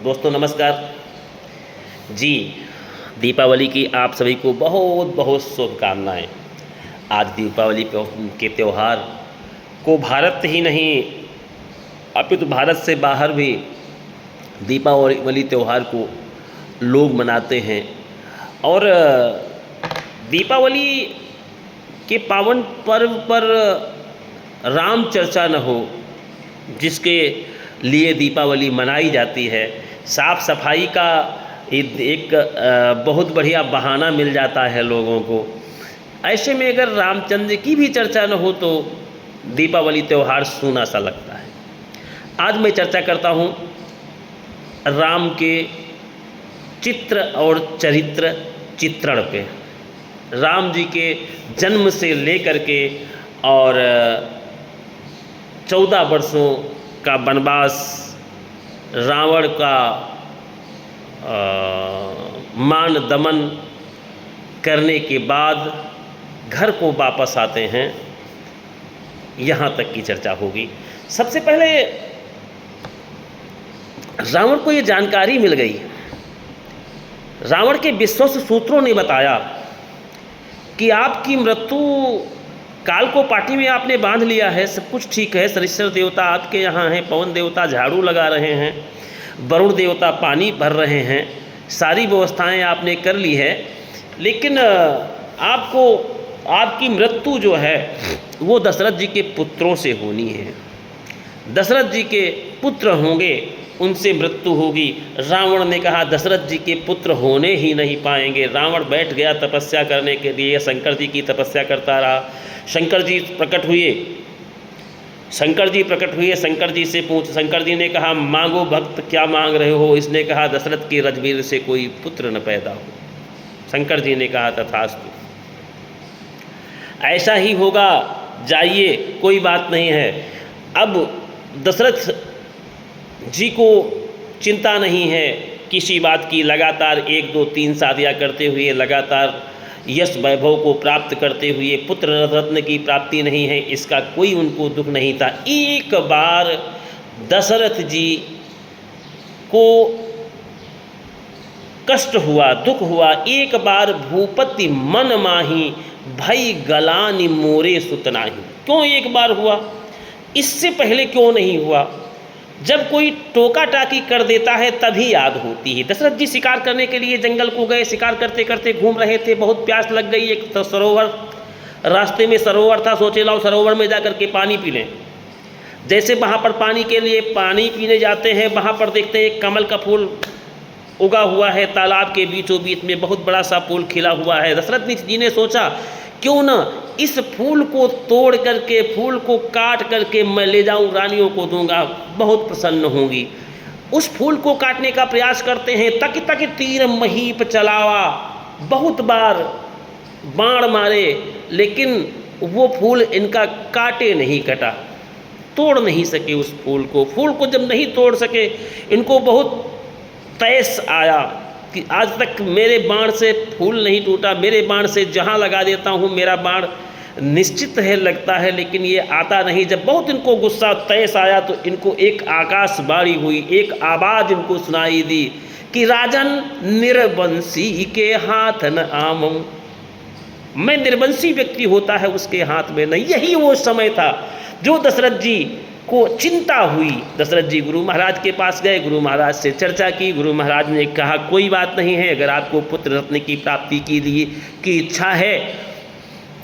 दोस्तों नमस्कार जी। दीपावली की आप सभी को बहुत बहुत शुभकामनाएं। आज दीपावली के त्यौहार को भारत ही नहीं अपितु भारत से बाहर भी दीपावली त्यौहार को लोग मनाते हैं। और दीपावली के पावन पर्व पर राम चर्चा न हो, जिसके लिए दीपावली मनाई जाती है। साफ़ सफाई का एक बहुत बढ़िया बहाना मिल जाता है लोगों को। ऐसे में अगर रामचंद्र की भी चर्चा न हो तो दीपावली त्यौहार सूना सा लगता है। आज मैं चर्चा करता हूँ राम के चित्र और चरित्र चित्रण पे। राम जी के जन्म से लेकर के और 14 वर्षों का वनवास, रावण का मान दमन करने के बाद घर को वापस आते हैं, यहाँ तक की चर्चा होगी। सबसे पहले रावण को ये जानकारी मिल गई। रावण के विश्वस्त सूत्रों ने बताया कि आपकी मृत्यु काल को पाटी में आपने बांध लिया है, सब कुछ ठीक है। सरिश्वर देवता आपके यहाँ हैं, पवन देवता झाड़ू लगा रहे हैं, वरुण देवता पानी भर रहे हैं, सारी व्यवस्थाएं आपने कर ली है। लेकिन आपको आपकी मृत्यु जो है वो दशरथ जी के पुत्रों से होनी है। दशरथ जी के पुत्र होंगे, उनसे मृत्यु होगी। रावण ने कहा दशरथ जी के पुत्र होने ही नहीं पाएंगे। रावण बैठ गया तपस्या करने के लिए, शंकर जी की तपस्या करता रहा। शंकर जी प्रकट हुए। शंकर जी से शंकर जी ने कहा मांगो भक्त, क्या मांग रहे हो? इसने कहा दशरथ के रजवीर से कोई पुत्र न पैदा हो। शंकर जी ने कहा तथास्तु, ऐसा ही होगा, जाइए, कोई बात नहीं है। अब दशरथ जी को चिंता नहीं है किसी बात की। लगातार 1 2 3 शादियाँ करते हुए, लगातार यश वैभव को प्राप्त करते हुए पुत्र रत्न की प्राप्ति नहीं है, इसका कोई उनको दुख नहीं था। एक बार दशरथ जी को कष्ट हुआ, दुख हुआ। एक बार भूपति मन माही, भई गलानि मोरे सुतनाही। क्यों एक बार हुआ? इससे पहले क्यों नहीं हुआ? जब कोई टोका टाकी कर देता है तभी याद होती है। दशरथ जी शिकार करने के लिए जंगल को गए, शिकार करते करते घूम रहे थे, बहुत प्यास लग गई। एक तो सरोवर, रास्ते में सरोवर था, सोचे लाओ सरोवर में जाकर के पानी पी लें। जैसे वहाँ पर पानी के लिए पानी पीने जाते हैं, वहाँ पर देखते हैं कमल का फूल उगा हुआ है तालाब के बीचों बीच में, बहुत बड़ा सा फूल खिला हुआ है। दशरथ जी ने सोचा क्यों ना इस फूल को तोड़ करके, फूल को काट करके मैं ले जाऊं, रानियों को दूंगा, बहुत प्रसन्न होंगी। उस फूल को काटने का प्रयास करते हैं। तक तक तीर महीप चलावा, बहुत बार बाण मारे, लेकिन वो फूल इनका काटे नहीं कटा, तोड़ नहीं सके उस फूल को। फूल को जब नहीं तोड़ सके, इनको बहुत तैस आया कि आज तक मेरे बाण से फूल नहीं टूटा, मेरे बाण से जहाँ लगा देता हूँ मेरा बाण निश्चित है लगता है, लेकिन ये आता नहीं। जब बहुत इनको गुस्सा तैस आया तो इनको एक आकाशवाणी हुई, एक आवाज़ इनको सुनाई दी कि राजन निर्वंशी के हाथ न आमं। मैं निर्वंशी व्यक्ति होता है उसके हाथ में नहीं। यही वो समय था जो दशरथ जी को चिंता हुई। दशरथ जी गुरु महाराज के पास गए, गुरु महाराज से चर्चा की। गुरु महाराज ने कहा कोई बात नहीं है, अगर आपको पुत्र रत्न की प्राप्ति की इच्छा है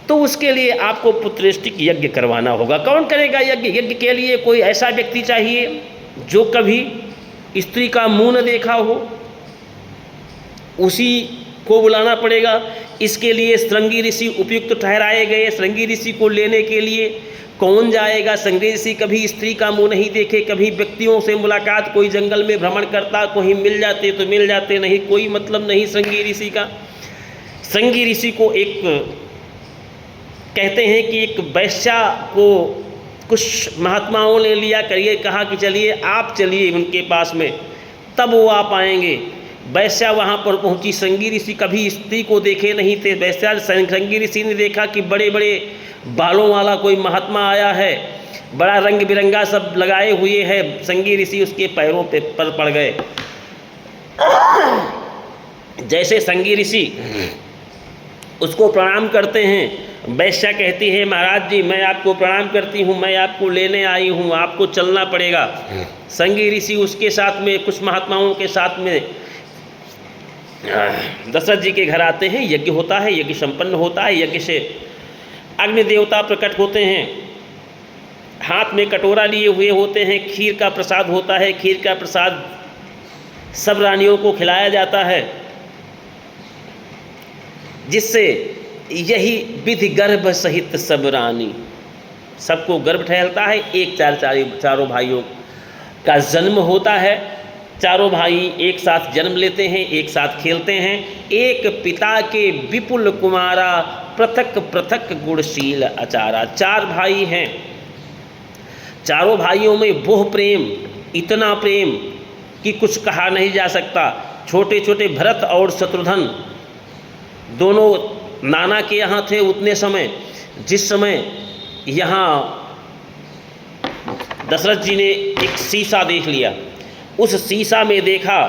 तो उसके लिए आपको पुत्रेष्टिक यज्ञ करवाना होगा। कौन करेगा यज्ञ? यज्ञ के लिए कोई ऐसा व्यक्ति चाहिए जो कभी स्त्री का मुंह न देखा हो, उसी को बुलाना पड़ेगा। इसके लिए श्रृंगी ऋषि उपयुक्त ठहराए गए। श्रृंगी ऋषि को लेने के लिए कौन जाएगा? श्रृंगी ऋषि कभी स्त्री का मुंह नहीं देखे, कभी व्यक्तियों से मुलाकात, कोई जंगल में भ्रमण करता, कोई मिल जाते तो मिल जाते, नहीं कोई मतलब नहीं श्रृंगी ऋषि का। श्रृंगी ऋषि को एक कहते हैं कि एक वैश्या को कुछ महात्माओं ने लिया करिए, कहा कि चलिए आप चलिए उनके पास में, तब वो आ पाएंगे। वैश्या वहाँ पर पहुँची। श्रृंगी ऋषि कभी स्त्री को देखे नहीं थे। वैश्या श्रृंगी ऋषि ने देखा कि बड़े बड़े बालों वाला कोई महात्मा आया है, बड़ा रंग बिरंगा सब लगाए हुए है। श्रृंगी ऋषि उसके पैरों पर पड़ गए जैसे संगी ऋषि उसको प्रणाम करते हैं, वैश्या कहती है महाराज जी मैं आपको प्रणाम करती हूँ, मैं आपको लेने आई हूँ, आपको चलना पड़ेगा। संगी ऋषि उसके साथ में कुछ महात्माओं के साथ में दशरथ जी के घर आते हैं, यज्ञ होता है, यज्ञ संपन्न होता है, यज्ञ से अग्नि देवता प्रकट होते हैं, हाथ में कटोरा लिए हुए होते हैं, खीर का प्रसाद होता है, खीर का प्रसाद सब रानियों को खिलाया जाता है, जिससे यही विधि गर्भ सहित सब रानी, सबको गर्भ ठहरता है। एक चारों भाइयों का जन्म होता है, चारों भाई एक साथ जन्म लेते हैं, एक साथ खेलते हैं। एक पिता के विपुल कुमारा, पृथक पृथक गुणशील आचारा। चार भाई हैं, चारों भाइयों में वो प्रेम, इतना प्रेम कि कुछ कहा नहीं जा सकता। छोटे छोटे भरत और शत्रुघ्न दोनों नाना के यहाँ थे उतने समय, जिस समय यहाँ दशरथ जी ने एक शीशा देख लिया, उस शीशा में देखा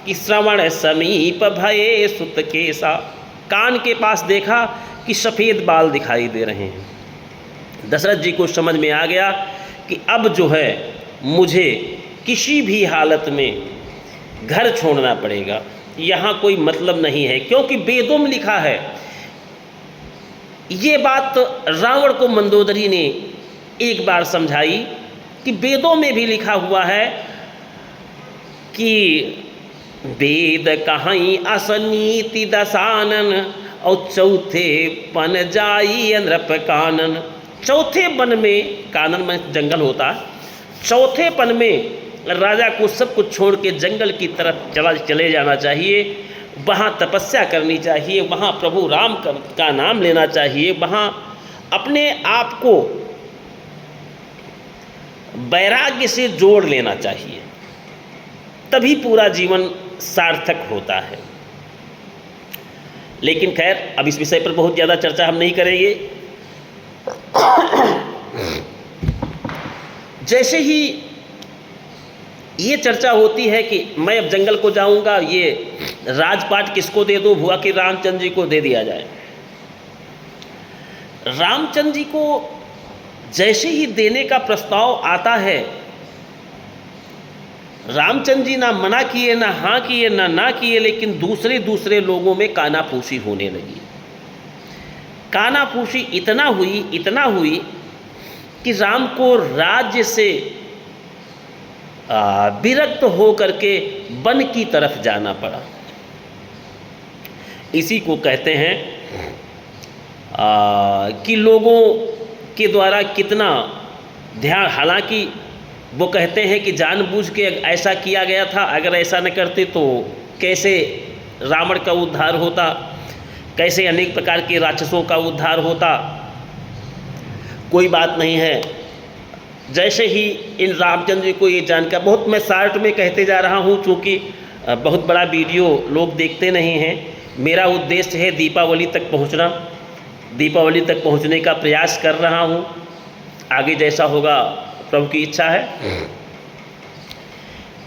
कि श्रवण समीप भये सुत केसा, कान के पास देखा कि सफ़ेद बाल दिखाई दे रहे हैं। दशरथ जी को समझ में आ गया कि अब जो है मुझे किसी भी हालत में घर छोड़ना पड़ेगा, यहाँ कोई मतलब नहीं है, क्योंकि वेदों में लिखा है। ये बात रावण को मंदोदरी ने एक बार समझाई कि वेदों में भी लिखा हुआ है कि वेद कहीं असनीति दसानन और चौथे पन जाई नृप कानन। चौथे पन में, कानन में जंगल होता है, चौथे पन में राजा को सब कुछ छोड़ के जंगल की तरफ चले जाना चाहिए, वहाँ तपस्या करनी चाहिए, वहाँ प्रभु राम का नाम लेना चाहिए, वहाँ अपने आप को वैराग्य से जोड़ लेना चाहिए, तभी पूरा जीवन सार्थक होता है। लेकिन खैर अब इस विषय पर बहुत ज़्यादा चर्चा हम नहीं करेंगे। जैसे ही ये चर्चा होती है कि मैं अब जंगल को जाऊंगा, ये राजपाट किसको दे दूं, हुआ कि रामचंद्र जी को दे दिया जाए। रामचंद्र जी को जैसे ही देने का प्रस्ताव आता है, रामचंद्र जी ना मना किए, ना हाँ किए, ना किए, लेकिन दूसरे लोगों में कानाफूसी होने लगी। कानाफूसी इतना हुई कि राम को राज्य से विरक्त हो करके वन की तरफ जाना पड़ा। इसी को कहते हैं कि लोगों के द्वारा कितना ध्यान, हालांकि वो कहते हैं कि जानबूझ के ऐसा किया गया था, अगर ऐसा न करते तो कैसे रावण का उद्धार होता, कैसे अनेक प्रकार के राक्षसों का उद्धार होता। कोई बात नहीं है। जैसे ही इन रामचंद्र जी को ये जानकर, बहुत मैं शार्ट में कहते जा रहा हूँ क्योंकि बहुत बड़ा वीडियो लोग देखते नहीं हैं। मेरा उद्देश्य है दीपावली तक पहुँचना, दीपावली तक पहुँचने का प्रयास कर रहा हूँ, आगे जैसा होगा प्रभु की इच्छा है।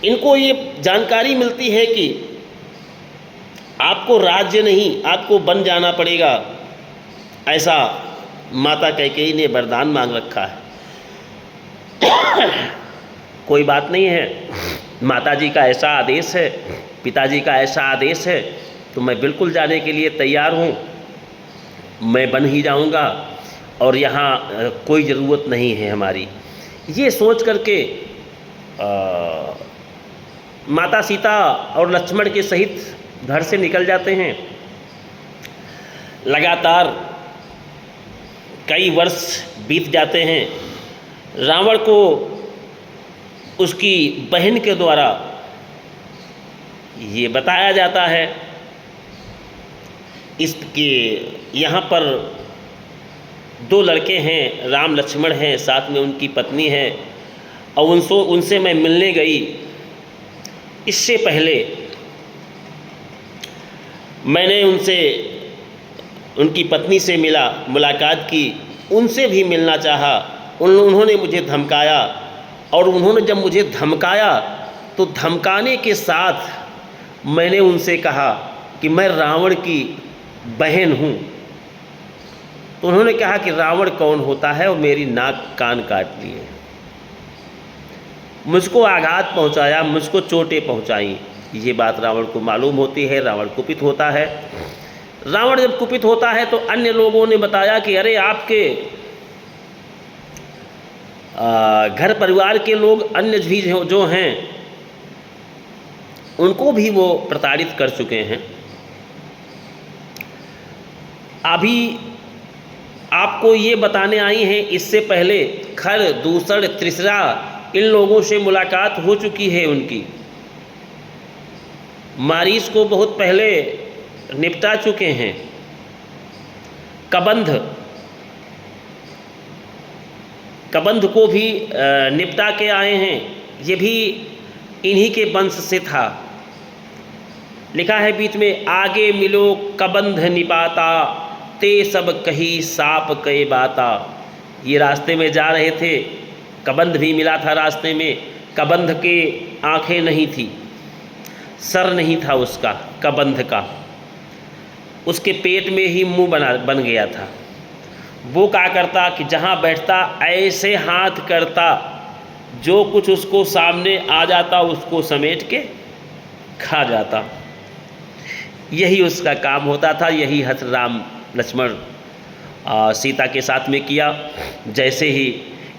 इनको ये जानकारी मिलती है कि आपको राज्य नहीं, आपको बन जाना पड़ेगा, ऐसा माता कैकेयी ने वरदान मांग रखा है। कोई बात नहीं है, माताजी का ऐसा आदेश है, पिताजी का ऐसा आदेश है, तो मैं बिल्कुल जाने के लिए तैयार हूँ, मैं बन ही जाऊँगा और यहाँ कोई ज़रूरत नहीं है हमारी। ये सोच करके माता सीता और लक्ष्मण के सहित घर से निकल जाते हैं। लगातार कई वर्ष बीत जाते हैं। रावण को उसकी बहन के द्वारा ये बताया जाता है इसके यहाँ पर दो लड़के हैं, राम लक्ष्मण हैं, साथ में उनकी पत्नी है, और उनसे मैं मिलने गई। इससे पहले मैंने उनकी पत्नी से मुलाकात की, उनसे भी मिलना चाहा। उन्होंने मुझे धमकाया, और उन्होंने जब मुझे धमकाया तो धमकाने के साथ मैंने उनसे कहा कि मैं रावण की बहन हूँ। तो उन्होंने कहा कि रावण कौन होता है, और मेरी नाक कान काट लिए, मुझको आघात पहुंचाया, मुझको चोटें पहुंचाई। ये बात रावण को मालूम होती है, रावण कुपित होता है। रावण जब कुपित होता है तो अन्य लोगों ने बताया कि अरे आपके घर परिवार के लोग अन्य भी जो हैं उनको भी वो प्रताड़ित कर चुके हैं। अभी आपको ये बताने आई हैं, इससे पहले खर, दूसर, त्रिसरा इन लोगों से मुलाकात हो चुकी है उनकी। मारीच को बहुत पहले निपटा चुके हैं। कबंध को भी निपटा के आए हैं। ये भी इन्हीं के वंश से था। लिखा है बीच में, आगे मिलो कबंध निपाता, ते सब कही साप कई बाता। ये रास्ते में जा रहे थे, कबंध भी मिला था रास्ते में। कबंध के आंखें नहीं थी, सर नहीं था उसका कबंध का, उसके पेट में ही मुंह बन गया था। वो क्या करता कि जहाँ बैठता ऐसे हाथ करता, जो कुछ उसको सामने आ जाता उसको समेट के खा जाता। यही उसका काम होता था। यही हथ राम लक्ष्मण सीता के साथ में किया। जैसे ही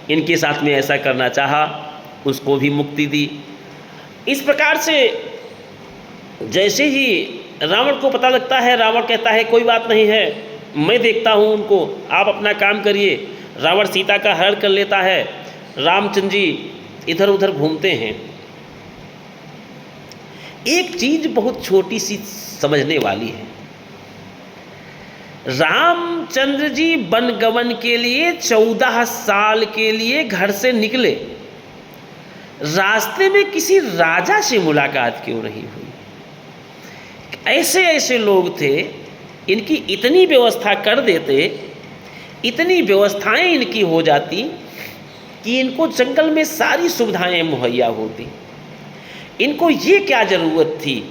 इनके साथ में ऐसा करना चाहा, उसको भी मुक्ति दी। इस प्रकार से जैसे ही रावण को पता लगता है, रावण कहता है कोई बात नहीं है, मैं देखता हूँ उनको, आप अपना काम करिए। रावण सीता का हरण कर लेता है। रामचंद्र जी इधर उधर घूमते हैं। एक चीज बहुत छोटी सी समझने वाली है। रामचंद्र जी वनगमन के लिए 14 साल के लिए घर से निकले, रास्ते में किसी राजा से मुलाकात क्यों नहीं हुई? ऐसे ऐसे लोग थे, इनकी इतनी व्यवस्था कर देते, इतनी व्यवस्थाएं इनकी हो जाती कि इनको जंगल में सारी सुविधाएं मुहैया होती। इनको ये क्या ज़रूरत थी?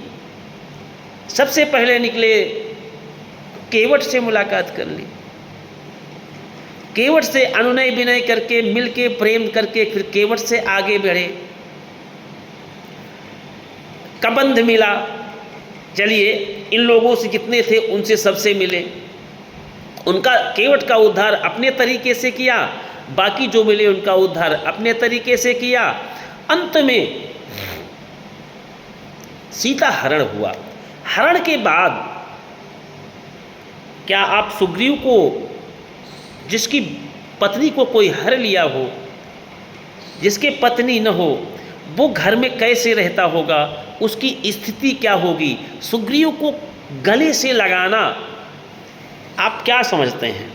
सबसे पहले निकले, केवट से मुलाकात कर ली, केवट से अनुनय विनय करके, मिलके प्रेम करके, फिर केवट से आगे बढ़े। कबंध मिला, चलिए इन लोगों से जितने थे उनसे सबसे मिले, उनका केवट का उद्धार अपने तरीके से किया, बाकी जो मिले उनका उद्धार अपने तरीके से किया। अंत में सीता हरण हुआ। हरण के बाद क्या आप सुग्रीव को, जिसकी पत्नी को कोई हर लिया हो, जिसके पत्नी न हो, वो घर में कैसे रहता होगा? उसकी स्थिति क्या होगी? सुग्रीव को गले से लगाना आप क्या समझते हैं?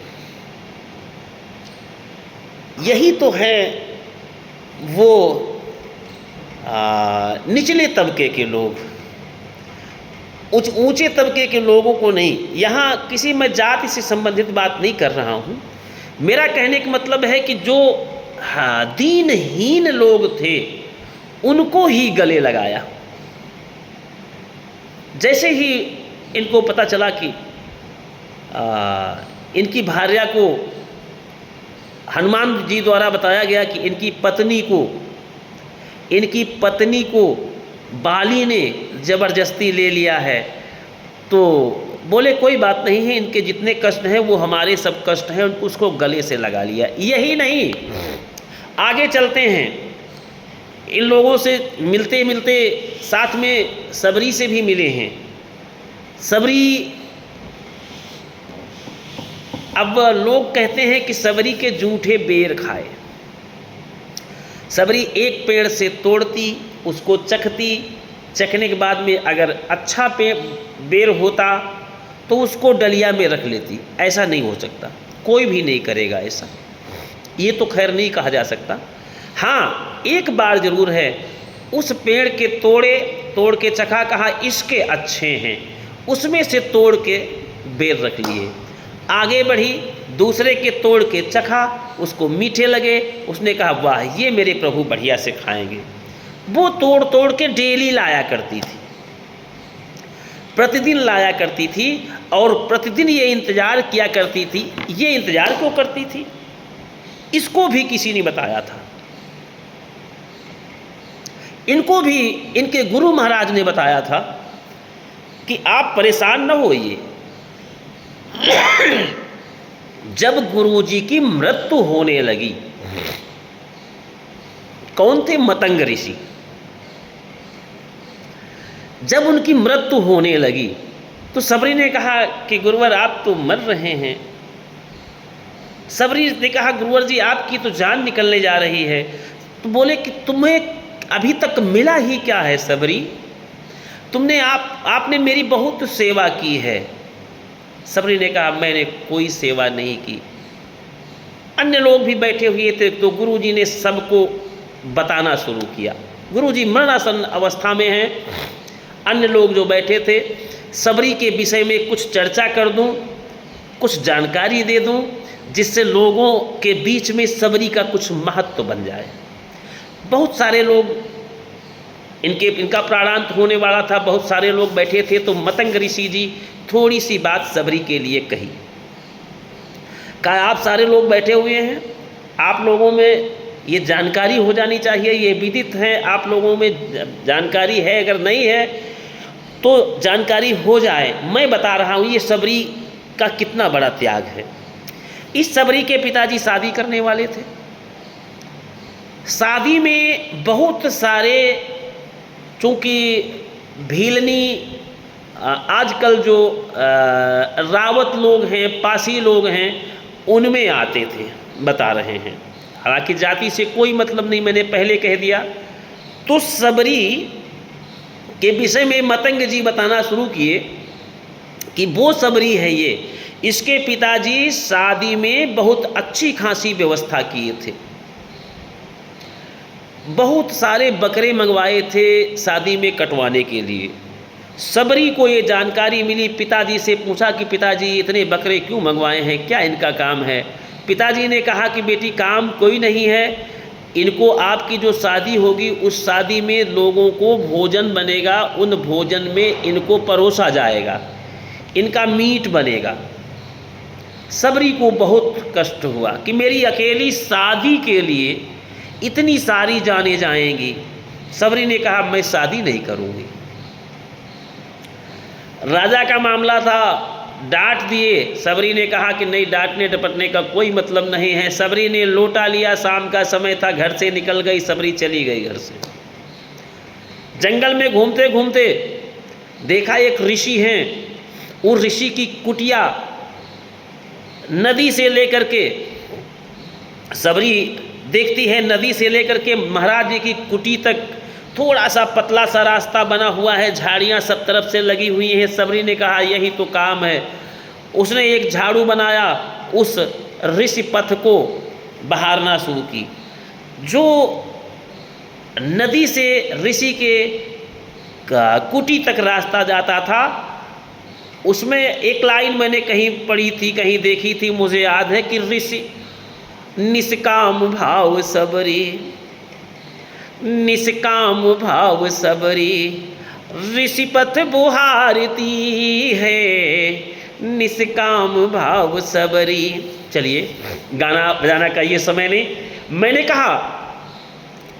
यही तो है वो निचले तबके के लोग। ऊंचे तबके के लोगों को नहीं। यहाँ किसी मैं जाति से संबंधित बात नहीं कर रहा हूँ। मेरा कहने का मतलब है कि जो दीनहीन लोग थे उनको ही गले लगाया। जैसे ही इनको पता चला कि इनकी भार्या को, हनुमान जी द्वारा बताया गया कि इनकी पत्नी को बाली ने जबरदस्ती ले लिया है, तो बोले कोई बात नहीं है, इनके जितने कष्ट हैं वो हमारे सब कष्ट हैं, उनको उसको गले से लगा लिया। यही नहीं, आगे चलते हैं। इन लोगों से मिलते मिलते साथ में सबरी से भी मिले हैं। सबरी, अब लोग कहते हैं कि सबरी के जूठे बेर खाए। सबरी एक पेड़ से तोड़ती, उसको चखती, चखने के बाद में अगर अच्छा बेर होता तो उसको डलिया में रख लेती। ऐसा नहीं हो सकता, कोई भी नहीं करेगा ऐसा। ये तो खैर नहीं कहा जा सकता। हाँ, एक बार ज़रूर है, उस पेड़ के तोड़ के चखा, कहा इसके अच्छे हैं, उसमें से तोड़ के बेर रख लिए। आगे बढ़ी, दूसरे के तोड़ के चखा, उसको मीठे लगे, उसने कहा वाह ये मेरे प्रभु बढ़िया से खाएंगे। वो तोड़ के डेली लाया करती थी। प्रतिदिन लाया करती थी और प्रतिदिन ये इंतज़ार किया करती थी। ये इंतज़ार क्यों करती थी, इसको भी किसी ने बताया था। इनको भी इनके गुरु महाराज ने बताया था कि आप परेशान न होइए। जब गुरुजी की मृत्यु होने लगी, कौन थे? मतंग ऋषि। जब उनकी मृत्यु होने लगी तो सबरी ने कहा कि गुरुवर आप तो मर रहे हैं। सबरी ने कहा गुरुवर जी आपकी तो जान निकलने जा रही है। तो बोले कि तुम्हें अभी तक मिला ही क्या है सबरी, आपने मेरी बहुत सेवा की है। सबरी ने कहा मैंने कोई सेवा नहीं की। अन्य लोग भी बैठे हुए थे तो गुरुजी ने सबको बताना शुरू किया। गुरुजी मरणासन अवस्था में हैं, अन्य लोग जो बैठे थे, सबरी के विषय में कुछ चर्चा कर दूं, कुछ जानकारी दे दूं, जिससे लोगों के बीच में सबरी का कुछ महत्व बन जाए। बहुत सारे लोग इनका प्राणांत होने वाला था, बहुत सारे लोग बैठे थे। तो मतंग ऋषि जी थोड़ी सी बात सबरी के लिए कही। कहा आप सारे लोग बैठे हुए हैं, आप लोगों में ये जानकारी हो जानी चाहिए, ये विदित है, आप लोगों में जानकारी है, अगर नहीं है तो जानकारी हो जाए। मैं बता रहा हूँ ये सबरी का कितना बड़ा त्याग है। इस सबरी के पिताजी शादी करने वाले थे। शादी में बहुत सारे, चूँकि भीलनी आजकल जो रावत लोग हैं, पासी लोग हैं, उनमें आते थे, बता रहे हैं। हालांकि जाति से कोई मतलब नहीं, मैंने पहले कह दिया। तो सबरी के विषय में मतंग जी बताना शुरू किए कि वो सबरी है ये, इसके पिताजी शादी में बहुत अच्छी खासी व्यवस्था किए थे, बहुत सारे बकरे मंगवाए थे शादी में कटवाने के लिए। सबरी को ये जानकारी मिली, पिताजी से पूछा कि पिताजी इतने बकरे क्यों मंगवाए हैं, क्या इनका काम है? पिताजी ने कहा कि बेटी काम कोई नहीं है, इनको आपकी जो शादी होगी उस शादी में लोगों को भोजन बनेगा, उन भोजन में इनको परोसा जाएगा, इनका मीट बनेगा। सबरी को बहुत कष्ट हुआ कि मेरी अकेली शादी के लिए इतनी सारी जाने जाएंगी। सबरी ने कहा मैं शादी नहीं करूँगी। राजा का मामला था, डांट दिए। सबरी ने कहा कि नहीं, डांटने डपटने का कोई मतलब नहीं है। सबरी ने लोटा लिया, शाम का समय था, घर से निकल गई। सबरी चली गई घर से। जंगल में घूमते घूमते देखा एक ऋषि हैं, उस ऋषि की कुटिया नदी से लेकर के, सबरी देखती है नदी से लेकर के महाराज जी की कुटी तक थोड़ा सा पतला सा रास्ता बना हुआ है, झाड़ियाँ सब तरफ से लगी हुई हैं। सबरी ने कहा यही तो काम है। उसने एक झाड़ू बनाया, उस ऋषि पथ को बहारना शुरू की। जो नदी से ऋषि के कुटी तक रास्ता जाता था, उसमें एक लाइन मैंने कहीं पढ़ी थी, कहीं देखी थी, मुझे याद है कि ऋषि निष्काम भाव सबरी, निष्काम भाव सबरी, ऋषि पथ बुहारती है, निष्काम भाव सबरी। चलिए, गाना बजाना का ये समय नहीं। मैंने कहा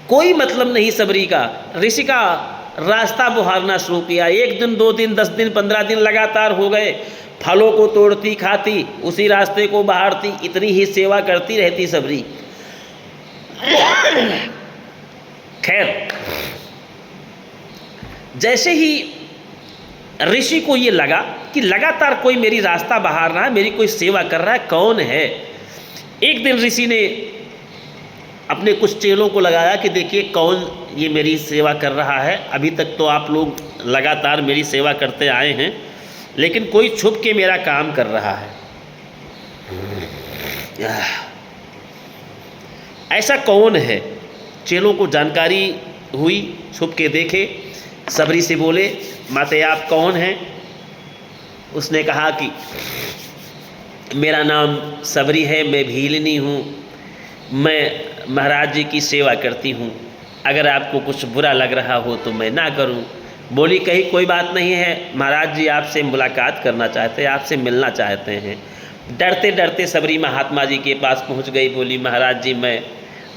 कोई मतलब नहीं सबरी का। ऋषि का रास्ता बुहारना शुरू किया। 1 दिन 2 दिन 10 दिन 15 दिन लगातार हो गए। फलों को तोड़ती खाती, उसी रास्ते को बहारती, इतनी ही सेवा करती रहती सबरी। खैर, जैसे ही ऋषि को ये लगा कि लगातार कोई मेरी रास्ता बहार रहा है, मेरी कोई सेवा कर रहा है, कौन है? एक दिन ऋषि ने अपने कुछ चेलों को लगाया कि देखिए कौन ये मेरी सेवा कर रहा है। अभी तक तो आप लोग लगातार मेरी सेवा करते आए हैं, लेकिन कोई छुप के मेरा काम कर रहा है। ऐसा कौन है? चेलों को जानकारी हुई, छुप के देखे। सबरी से बोले माते आप कौन हैं? उसने कहा कि मेरा नाम सबरी है, मैं भीलनी हूँ, मैं महाराज जी की सेवा करती हूँ। अगर आपको कुछ बुरा लग रहा हो तो मैं ना करूँ, बोली कही कोई बात नहीं है, महाराज जी आपसे मुलाकात करना चाहते हैं, आपसे मिलना चाहते हैं। डरते डरते सबरी महात्मा जी के पास पहुंच गई। बोली महाराज जी मैं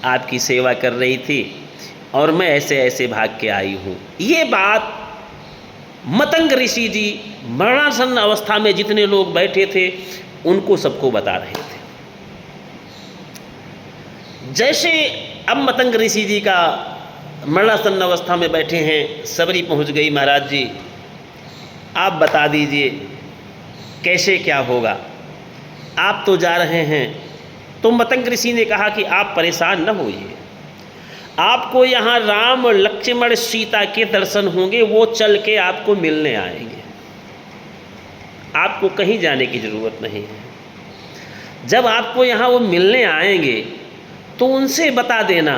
आपकी सेवा कर रही थी और मैं ऐसे ऐसे भाग के आई हूँ। ये बात मतंग ऋषि जी मरणासन अवस्था में जितने लोग बैठे थे उनको सबको बता रहे थे। जैसे अब मतंग ऋषि जी का मरणासन अवस्था में बैठे हैं, सबरी पहुंच गई, महाराज जी आप बता दीजिए कैसे क्या होगा, आप तो जा रहे हैं। तो मतंग ऋषि ने कहा कि आप परेशान न होइए, आपको यहाँ राम लक्ष्मण सीता के दर्शन होंगे, वो चल के आपको मिलने आएंगे, आपको कहीं जाने की ज़रूरत नहीं है। जब आपको यहाँ वो मिलने आएंगे तो उनसे बता देना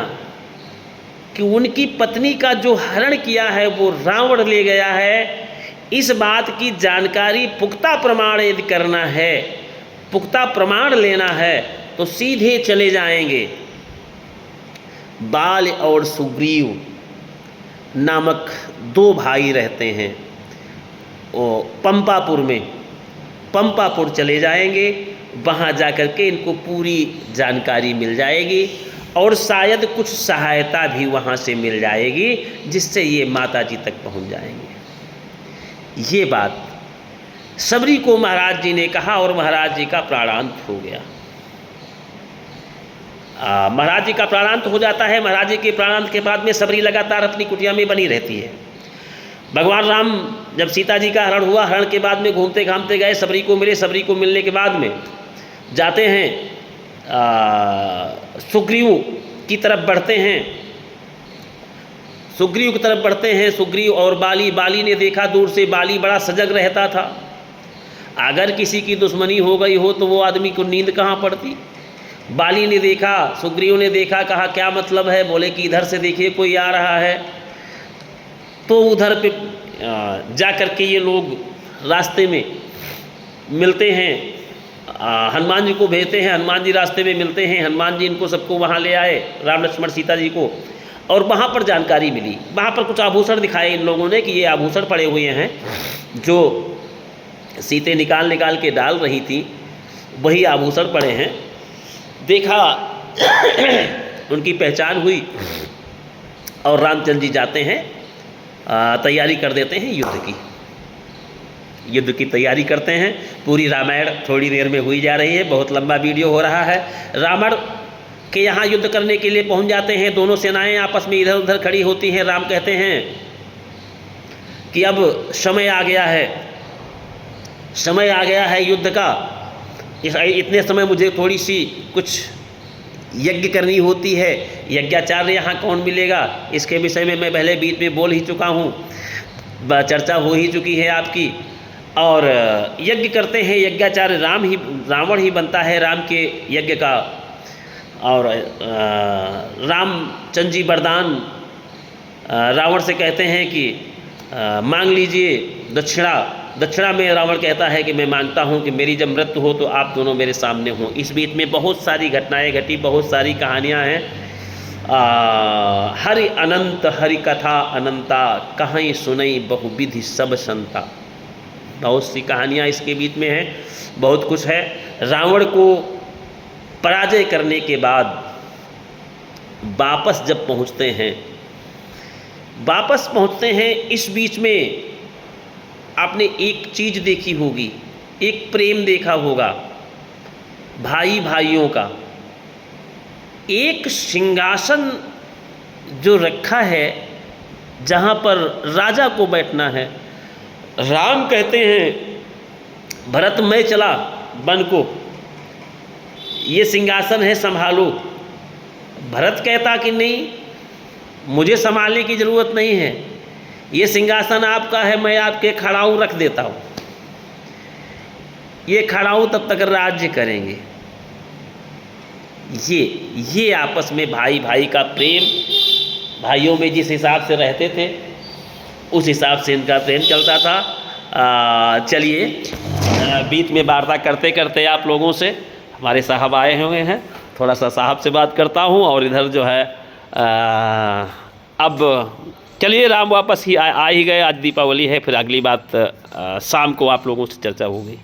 कि उनकी पत्नी का जो हरण किया है वो रावण ले गया है। इस बात की जानकारी पुख्ता प्रमाण यदि करना है, पुख्ता प्रमाण लेना है तो सीधे चले जाएंगे। बाल और सुग्रीव नामक दो भाई रहते हैं वो पंपापुर में, पंपापुर चले जाएंगे, वहाँ जा कर के इनको पूरी जानकारी मिल जाएगी और शायद कुछ सहायता भी वहाँ से मिल जाएगी जिससे ये माता जी तक पहुँच जाएंगे। ये बात सबरी को महाराज जी ने कहा और महाराज जी का प्राणांत हो गया। महाराज जी का प्राणांत हो जाता है। महाराज जी के प्राणांत के बाद में सबरी लगातार अपनी कुटिया में बनी रहती है। भगवान राम जब सीता जी का हरण हुआ, हरण के बाद में घूमते घामते गए, सबरी को मिले। सबरी को मिलने के बाद में जाते हैं सुग्रीव की तरफ बढ़ते हैं, सुग्रीव की तरफ बढ़ते हैं। सुग्रीव और बाली ने देखा दूर से, बाली बड़ा सजग रहता था। अगर किसी की दुश्मनी हो गई हो तो वो आदमी को नींद कहाँ पड़ती। बाली ने देखा, सुग्रीव ने देखा, कहा क्या मतलब है। बोले कि इधर से देखिए कोई आ रहा है। तो उधर पे जा कर के ये लोग रास्ते में मिलते हैं, हनुमान जी को भेजते हैं। हनुमान जी रास्ते में मिलते हैं, हनुमान जी इनको सबको वहाँ ले आए, राम लक्ष्मण सीता जी को। और वहाँ पर जानकारी मिली, वहाँ पर कुछ आभूषण दिखाए इन लोगों ने कि ये आभूषण पड़े हुए हैं जो सीते निकाल के डाल रही थी, वही आभूषण पड़े हैं। देखा उनकी पहचान हुई और रामचंद्र जी जाते हैं, तैयारी कर देते हैं युद्ध की तैयारी करते हैं। पूरी रामायण थोड़ी देर में हुई जा रही है, बहुत लंबा वीडियो हो रहा है। रावण के यहाँ युद्ध करने के लिए पहुँच जाते हैं। दोनों सेनाएं आपस में इधर उधर खड़ी होती हैं। राम कहते हैं कि अब समय आ गया है युद्ध का। इतने समय मुझे थोड़ी सी कुछ यज्ञ करनी होती है। यज्ञाचार्य यहाँ कौन मिलेगा, इसके विषय में मैं पहले बीच में बोल ही चुका हूँ, चर्चा हो ही चुकी है आपकी। और यज्ञ करते हैं, यज्ञाचार्य रावण ही बनता है राम के यज्ञ का। और रामचंद्र जी वरदान रावण से कहते हैं कि मांग लीजिए दक्षिणा में रावण कहता है कि मैं मांगता हूँ कि मेरी जब मृत्यु हो तो आप दोनों मेरे सामने हों। इस बीच में बहुत सारी घटनाएं घटी, बहुत सारी कहानियाँ हैं। हरि अनंत हरि कथा अनंता, कहीं सुनई बहुविधि सब संता। बहुत सी कहानियाँ इसके बीच में हैं, बहुत कुछ है। रावण को पराजय करने के बाद वापस जब पहुँचते हैं, इस बीच में आपने एक चीज़ देखी होगी, एक प्रेम देखा होगा भाई भाइयों का। एक सिंहासन जो रखा है जहाँ पर राजा को बैठना है। राम कहते हैं भरत मैं चला वन को, ये सिंहासन है संभालो। भरत कहता कि नहीं, मुझे संभालने की ज़रूरत नहीं है, ये सिंहासन आपका है, मैं आपके खड़ाऊ रख देता हूँ, ये खड़ाऊ तब तक राज्य करेंगे। ये आपस में भाई भाई का प्रेम, भाइयों में जिस हिसाब से रहते थे उस हिसाब से इनका प्रेम चलता था। चलिए बीच में वार्ता करते करते आप लोगों से, हमारे साहब आए हुए हैं, थोड़ा सा साहब से बात करता हूँ। और इधर जो है अब चलिए, राम वापस ही आ ही गए। आज दीपावली है, फिर अगली बात शाम को आप लोगों से चर्चा होगी।